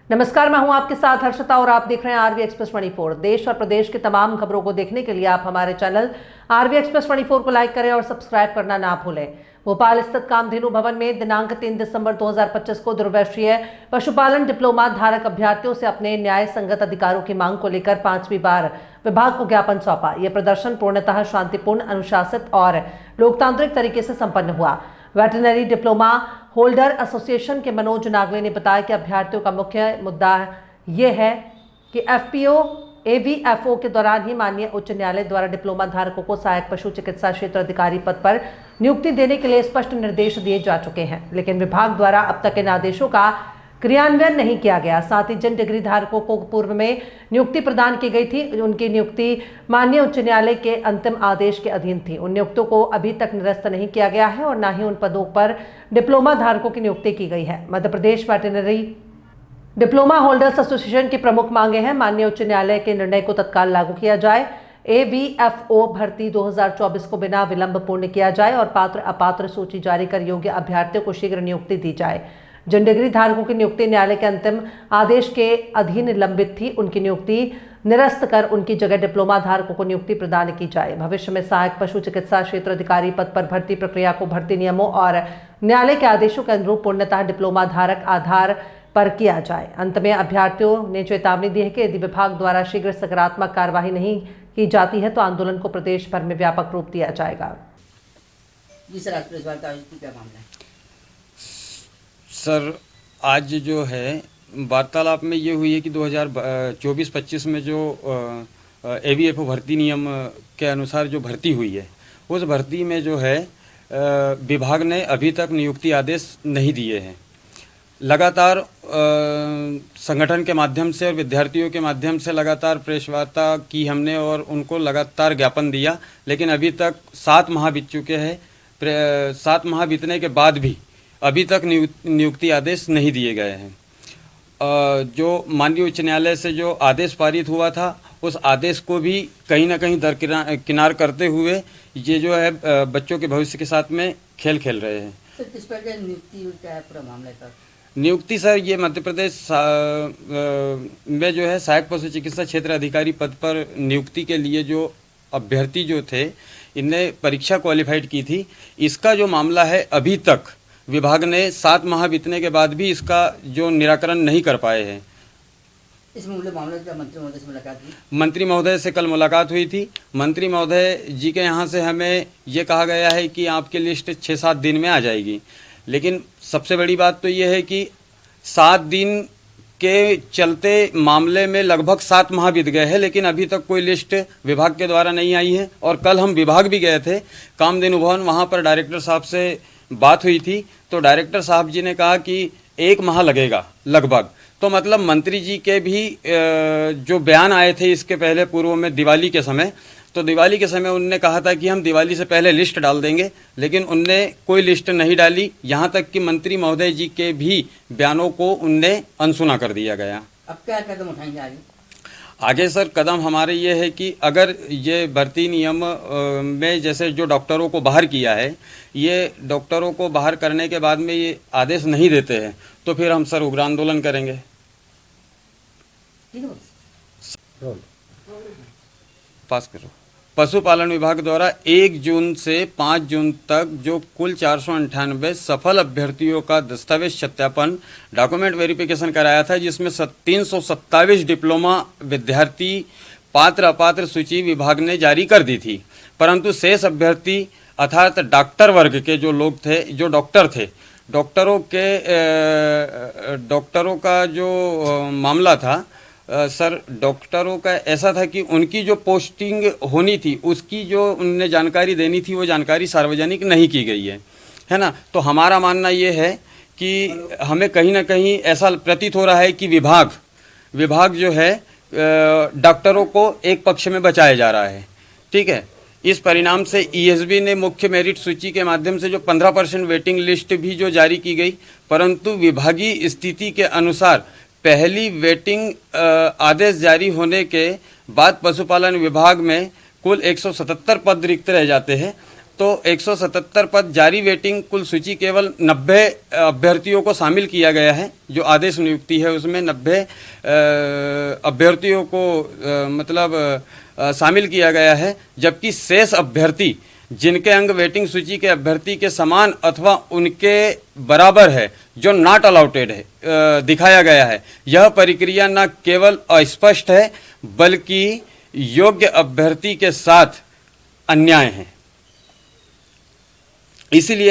नमस्कार, मैं हूं आपके साथ हर्षिता और आप देख रहे हैं आरवी एक्सप्रेस 24। देश और प्रदेश की तमाम खबरों को देखने के लिए आप हमारे चैनल आरवी एक्सप्रेस 24 को लाइक करें और सब्सक्राइब करना ना भूलें। भोपाल स्थित कामधेनु भवन में दिनांक 3 दिसंबर 2025 को द्विवर्षीय पशुपालन डिप्लोमा धारक अभ्यर्थियों से अपने न्याय संगत अधिकारों की मांग को लेकर 5वीं बार विभाग को ज्ञापन सौंपा। यह प्रदर्शन पूर्णतः शांतिपूर्ण, अनुशासित और लोकतांत्रिक तरीके से संपन्न हुआ। वेटरनरी डिप्लोमा होल्डर एसोसिएशन के मनोज नागले ने बताया कि अभ्यर्थियों का मुख्य मुद्दा यह है कि एफपीओ एवीएफओ के दौरान ही माननीय उच्च न्यायालय द्वारा डिप्लोमा धारकों को सहायक पशु चिकित्सा क्षेत्र अधिकारी पद पर नियुक्ति देने के लिए स्पष्ट निर्देश दिए जा चुके हैं, लेकिन विभाग द्वारा अब तक इन आदेशों का क्रियान्वयन नहीं किया गया। साथ ही जिन डिग्री धारकों को पूर्व में नियुक्ति प्रदान की गई थी, उनकी नियुक्ति माननीय उच्च न्यायालय के अंतिम आदेश के अधीन थी। उन नियुक्तों को अभी तक निरस्त नहीं किया गया है और न ही उन पदों पर डिप्लोमा धारकों की नियुक्ति की गई है। Madhya Pradesh veterinary diploma holders association की प्रमुख मांगे हैं, माननीय उच्च न्यायालय के निर्णय को तत्काल लागू किया जाए, एवीएफओ भर्ती 2024 को बिना विलंब पूर्ण किया जाए और पात्र अपात्र सूची जारी कर योग्य अभ्यर्थियों को शीघ्र नियुक्ति दी जाए। जिन डिग्री धारकों की नियुक्ति न्यायालय के अंतिम आदेश के अधीन लंबित थी, उनकी नियुक्ति निरस्त कर उनकी जगह डिप्लोमा धारकों को नियुक्ति प्रदान की जाए। भविष्य में सहायक पशु चिकित्सा क्षेत्र अधिकारी पद पर भर्ती प्रक्रिया को भर्ती नियमों और न्यायालय के आदेशों के अनुरूप पूर्णतः डिप्लोमा धारक आधार पर किया जाए। अंत में अभ्यर्थियों ने चेतावनी दी है कि यदि विभाग द्वारा शीघ्र सकारात्मक कार्यवाही नहीं की जाती है तो आंदोलन को प्रदेश भर में व्यापक रूप दिया जाएगा। जी सर, आज प्रेस वार्ता आयोजित की, क्या मामला है? सर, आज जो है वार्तालाप में ये हुई है कि 2024-25 में जो एवीएफओ भर्ती नियम के अनुसार जो भर्ती हुई है, उस भर्ती में जो है विभाग ने अभी तक नियुक्ति आदेश नहीं दिए हैं। लगातार संगठन के माध्यम से और विद्यार्थियों के माध्यम से लगातार प्रेस वार्ता की हमने और उनको लगातार ज्ञापन दिया, लेकिन अभी तक 7 माह बीत चुके हैं। 7 माह बीतने के बाद भी अभी तक नियुक्ति आदेश नहीं दिए गए हैं। जो माननीय उच्च न्यायालय से जो आदेश पारित हुआ था, उस आदेश को भी कहीं ना कहीं दरकिनार करते हुए ये जो है बच्चों के भविष्य के साथ में खेल खेल रहे हैं। सर, किस पर नियुक्ति क्या है पूरा मामला सर? नियुक्ति सर, ये मध्य प्रदेश में जो है सहायक पशु चिकित्सा क्षेत्र अधिकारी पद पर नियुक्ति के लिए जो अभ्यर्थी जो थे, इनने परीक्षा क्वालिफाइड की थी। इसका जो मामला है, अभी तक विभाग ने 7 माह बीतने के बाद भी इसका जो निराकरण नहीं कर पाए हैं। इस मामले का मंत्री महोदय से मुलाकात हुई? मंत्री महोदय से कल मुलाकात हुई थी। मंत्री महोदय जी के यहाँ से हमें ये कहा गया है कि आपकी लिस्ट 6-7 दिन में आ जाएगी, लेकिन सबसे बड़ी बात तो ये है कि 7 दिन के चलते मामले में लगभग 7 माह बीत गए हैं, लेकिन अभी तक कोई लिस्ट विभाग के द्वारा नहीं आई है। और कल हम विभाग भी गए थे, कामधेनु भवन, वहाँ पर डायरेक्टर साहब से बात हुई थी, तो डायरेक्टर साहब जी ने कहा कि 1 माह लगेगा लगभग। तो मतलब मंत्री जी के भी जो बयान आए थे इसके पहले पूर्व में दिवाली के समय, तो दिवाली के समय उनने कहा था कि हम दिवाली से पहले लिस्ट डाल देंगे, लेकिन उनने कोई लिस्ट नहीं डाली। यहाँ तक कि मंत्री महोदय जी के भी बयानों को उनने अनसुना कर दिया गया। अब क्या कदम उठाएंगे आगे? आगे सर कदम हमारे ये है कि अगर ये भर्ती नियम में जैसे जो डॉक्टरों को बाहर किया है, ये डॉक्टरों को बाहर करने के बाद में ये आदेश नहीं देते हैं, तो फिर हम सर उग्र आंदोलन करेंगे। पास करो। पशुपालन विभाग द्वारा 1 जून से 5 जून तक जो कुल 498 सफल अभ्यर्थियों का दस्तावेज सत्यापन डॉक्यूमेंट वेरिफिकेशन कराया था, जिसमें 327 डिप्लोमा विद्यार्थी पात्र अपात्र सूची विभाग ने जारी कर दी थी, परंतु शेष अभ्यर्थी अर्थात डॉक्टर वर्ग के जो लोग थे, जो डॉक्टर थे, डॉक्टरों का जो मामला था सर, डॉक्टरों का ऐसा था कि उनकी जो पोस्टिंग होनी थी, उसकी जो उनने जानकारी देनी थी, वो जानकारी सार्वजनिक नहीं की गई है ना। तो हमारा मानना ये है कि हमें कहीं ना कहीं ऐसा प्रतीत हो रहा है कि विभाग जो है डॉक्टरों को एक पक्ष में बचाया जा रहा है। ठीक है, इस परिणाम से ईएसबी ने मुख्य मेरिट सूची के माध्यम से जो 15% वेटिंग लिस्ट भी जो जारी की गई, परंतु विभागीय स्थिति के अनुसार पहली वेटिंग आदेश जारी होने के बाद पशुपालन विभाग में कुल 177 पद रिक्त रह जाते हैं तो 177 पद जारी वेटिंग, कुल सूची केवल 90 अभ्यर्थियों को शामिल किया गया है। जो आदेश नियुक्ति है उसमें 90 अभ्यर्थियों को शामिल किया गया है, जबकि शेष अभ्यर्थी जिनके अंक वेटिंग सूची के अभ्यर्थी के समान अथवा उनके बराबर है, जो नॉट अलाउटेड है दिखाया गया है। यह प्रक्रिया न केवल अस्पष्ट है बल्कि योग्य अभ्यर्थी के साथ अन्याय है। इसलिए